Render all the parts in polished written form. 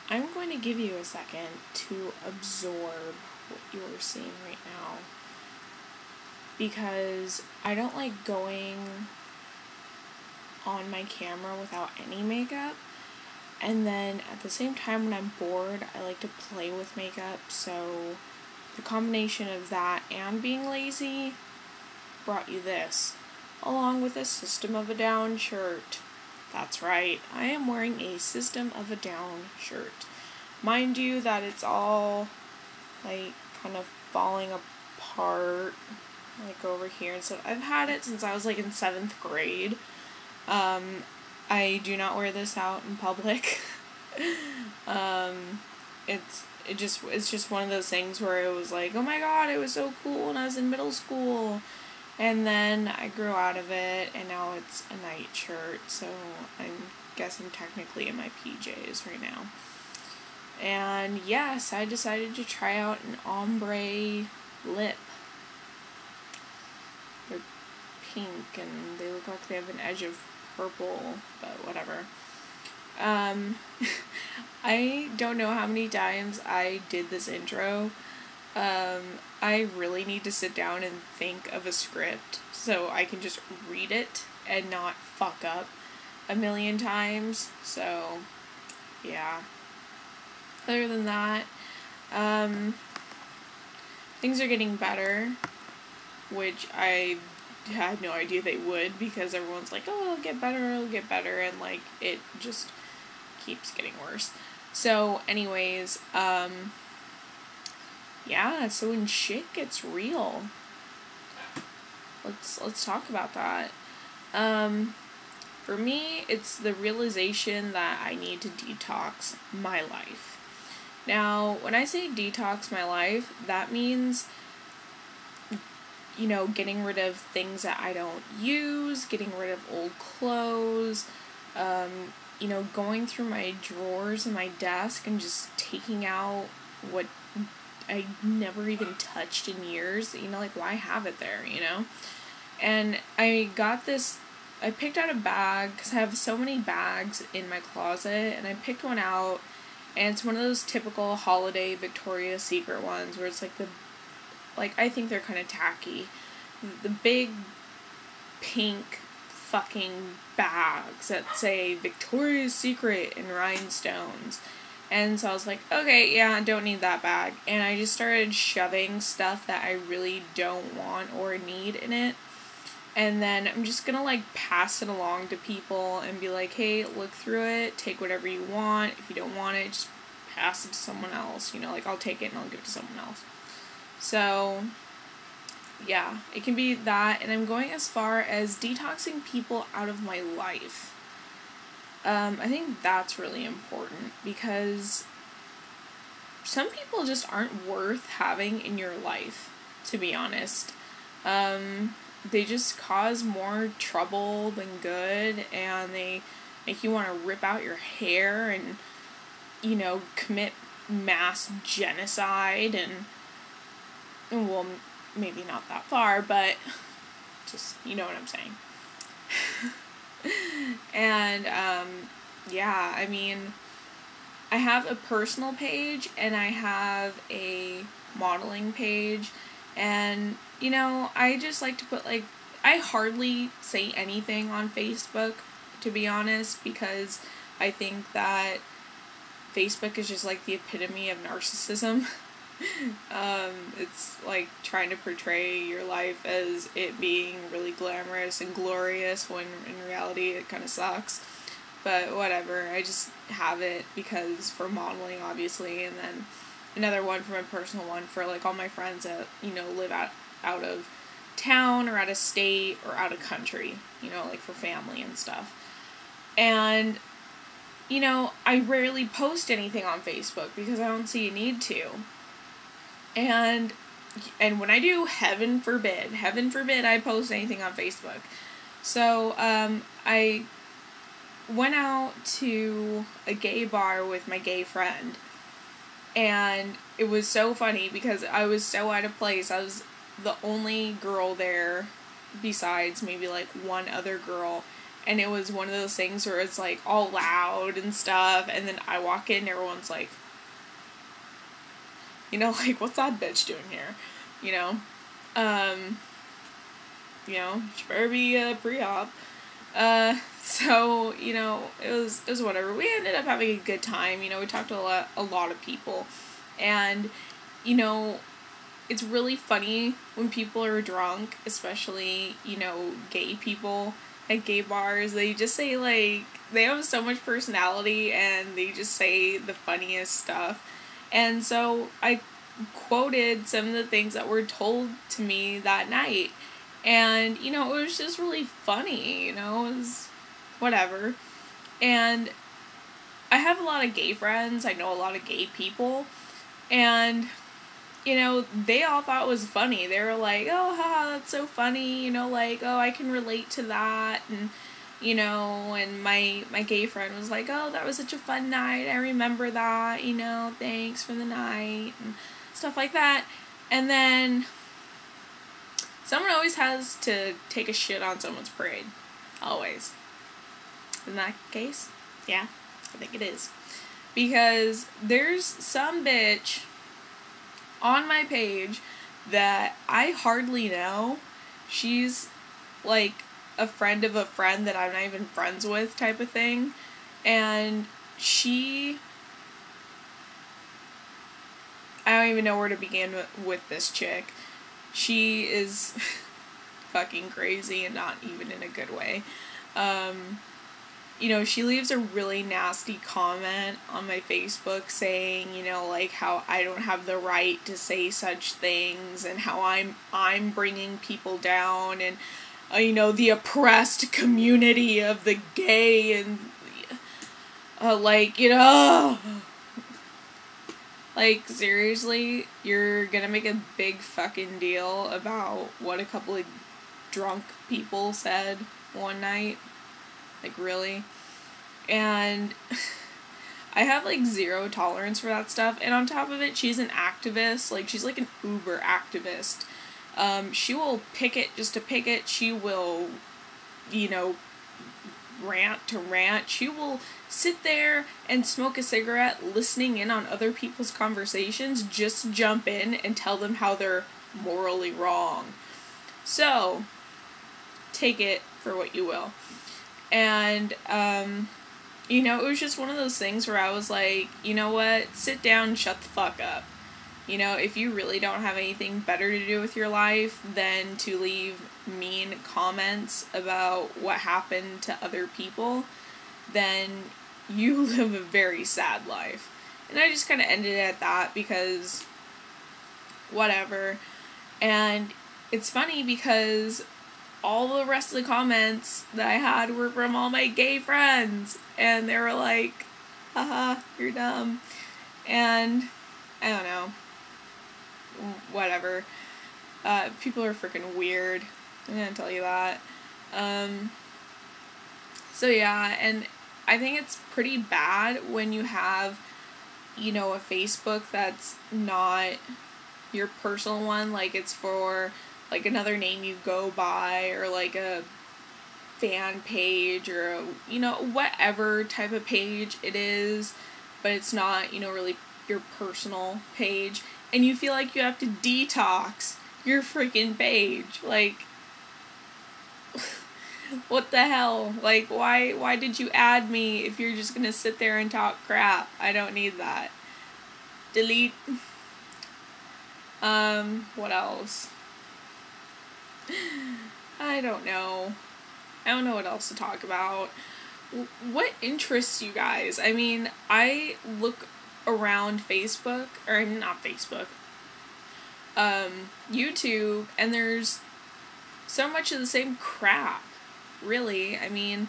I'm going to give you a second to absorb what you're seeing right now, because I don't like going on my camera without any makeup, and then at the same time when I'm bored, I like to play with makeup, so the combination of that and being lazy brought you this, along with a System of a Down shirt. That's right, I am wearing a System of a Down shirt. Mind you that it's all, like, kind of falling apart, like, over here and stuff. I've had it since I was, like, in 7th grade. I do not wear this out in public. It's just one of those things where it was like, oh my god, it was so cool when I was in middle school. And then I grew out of it, and now it's a night shirt, so I guess I'm technically in my PJs right now. And yes, I decided to try out an ombre lip. They're pink, and they look like they have an edge of purple, but whatever. I don't know how many times I did this intro. I really need to sit down and think of a script so I can just read it and not fuck up a million times. So, yeah. Other than that, things are getting better, which I had no idea they would, because everyone's like, oh, it'll get better, and, like, it just keeps getting worse. So, anyways, yeah, so when shit gets real, let's talk about that. For me, it's the realization that I need to detox my life. Now, when I say detox my life, that means, you know, getting rid of things that I don't use, getting rid of old clothes, you know, going through my drawers and my desk and just taking out what I never even touched in years, you know, like, why have it there, you know? And I picked out a bag, because I have so many bags in my closet, and I picked one out, and it's one of those typical holiday Victoria's Secret ones, where it's like, I think they're kind of tacky. The big pink fucking bags that say Victoria's Secret in rhinestones. And so I was like, okay, yeah, I don't need that bag. And I just started shoving stuff that I really don't want or need in it. And then I'm just gonna, like, pass it along to people and be like, hey, look through it, take whatever you want. If you don't want it, just pass it to someone else. You know, like, I'll take it and I'll give it to someone else. So, yeah, it can be that. And I'm going as far as detoxing people out of my life. I think that's really important, because some people just aren't worth having in your life, to be honest. They just cause more trouble than good, and they make you want to rip out your hair and, you know, commit mass genocide, and well, maybe not that far, but just, you know what I'm saying. And, yeah, I mean, I have a personal page, and I have a modeling page, and, you know, I just like to put, like, I hardly say anything on Facebook, to be honest, because I think that Facebook is just, like, the epitome of narcissism. It's like trying to portray your life as it being really glamorous and glorious, when in reality it kind of sucks. But whatever, I just have it because for modeling, obviously, and then another one for my personal one for, like, all my friends that, you know, live out of town or out of state or out of country, you know, like, for family and stuff. And, you know, I rarely post anything on Facebook because I don't see a need to. And when I do, heaven forbid I post anything on Facebook. So, I went out to a gay bar with my gay friend, and it was so funny because I was so out of place. I was the only girl there, besides maybe, like, one other girl, and it was one of those things where it's like all loud and stuff, and then I walk in and everyone's like, you know, like, what's that bitch doing here? You know? You know, she better be pre-op. So, you know, it was whatever. We ended up having a good time. You know, we talked to a lot of people. And, you know, it's really funny when people are drunk, especially, you know, gay people at gay bars. They just say, like, they have so much personality and they just say the funniest stuff. And so I quoted some of the things that were told to me that night. And, you know, it was just really funny, you know, it was whatever. And I have a lot of gay friends, I know a lot of gay people, and, you know, they all thought it was funny. They were like, oh, haha, that's so funny, you know, like, oh, I can relate to that, and, you know, and my gay friend was like, oh, that was such a fun night, I remember that, you know, thanks for the night, and stuff like that. And then someone always has to take a shit on someone's parade. Always. In that case, yeah, I think it is. Because there's some bitch on my page that I hardly know. She's like a friend of a friend that I'm not even friends with type of thing. And I don't even know where to begin with this chick. She is fucking crazy and not even in a good way. You know, she leaves a really nasty comment on my Facebook saying, you know, like how I don't have the right to say such things and how I'm bringing people down and, you know, the oppressed community of the gay and, like, you know, like, seriously, you're gonna make a big fucking deal about what a couple of drunk people said one night? Like, really? And I have, like, zero tolerance for that stuff. And on top of it, she's an activist. Like, she's, like, an uber activist. She will picket just to picket. She will, you know, rant to rant. She will sit there and smoke a cigarette listening in on other people's conversations just to jump in and tell them how they're morally wrong. So, take it for what you will. And, you know, it was just one of those things where I was like, you know what, sit down and shut the fuck up. You know, if you really don't have anything better to do with your life than to leave mean comments about what happened to other people, then you live a very sad life. And I just kind of ended it at that because whatever. And it's funny because all the rest of the comments that I had were from all my gay friends. And they were like, haha, you're dumb. And I don't know. Whatever. People are freaking weird. I'm gonna tell you that. So yeah, and I think it's pretty bad when you have, you know, a Facebook that's not your personal one, like it's for, like, another name you go by, or, like, a fan page, or, a, you know, whatever type of page it is, but it's not, you know, really your personal page, and you feel like you have to detox your freaking page, like, what the hell, like, why did you add me if you're just gonna sit there and talk crap? I don't need that. Delete. What else? I don't know. I don't know what else to talk about. What interests you guys? I mean, I look around Facebook, or I mean, not Facebook, YouTube, and there's so much of the same crap, really. I mean,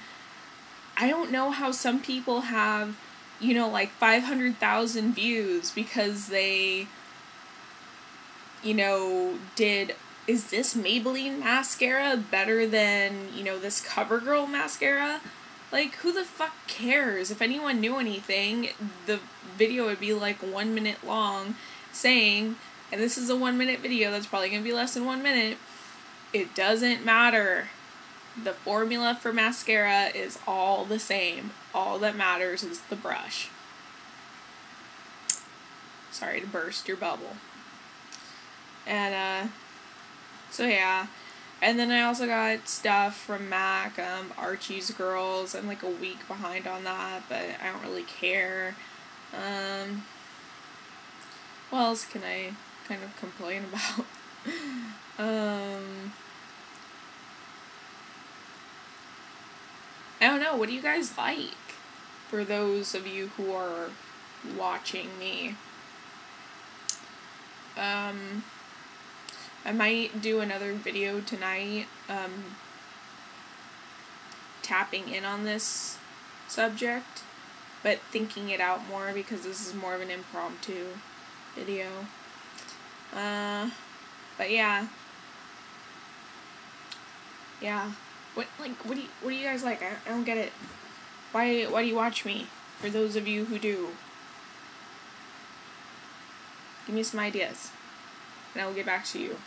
I don't know how some people have, you know, like 500,000 views because they, you know, did, is this Maybelline mascara better than, you know, this CoverGirl mascara? Like, who the fuck cares? If anyone knew anything, the video would be like 1 minute long saying, and this is a 1 minute video that's probably going to be less than 1 minute, it doesn't matter. The formula for mascara is all the same. All that matters is the brush. Sorry to burst your bubble. And, so yeah. And then I also got stuff from MAC, Archie's Girls. I'm like a week behind on that, but I don't really care. What else can I kind of complain about? I don't know, what do you guys like? For those of you who are watching me. I might do another video tonight, tapping in on this subject, but thinking it out more because this is more of an impromptu video. But yeah. Yeah. What do you guys like? I don't get it. Why do you watch me? For those of you who do. Give me some ideas. And I will get back to you.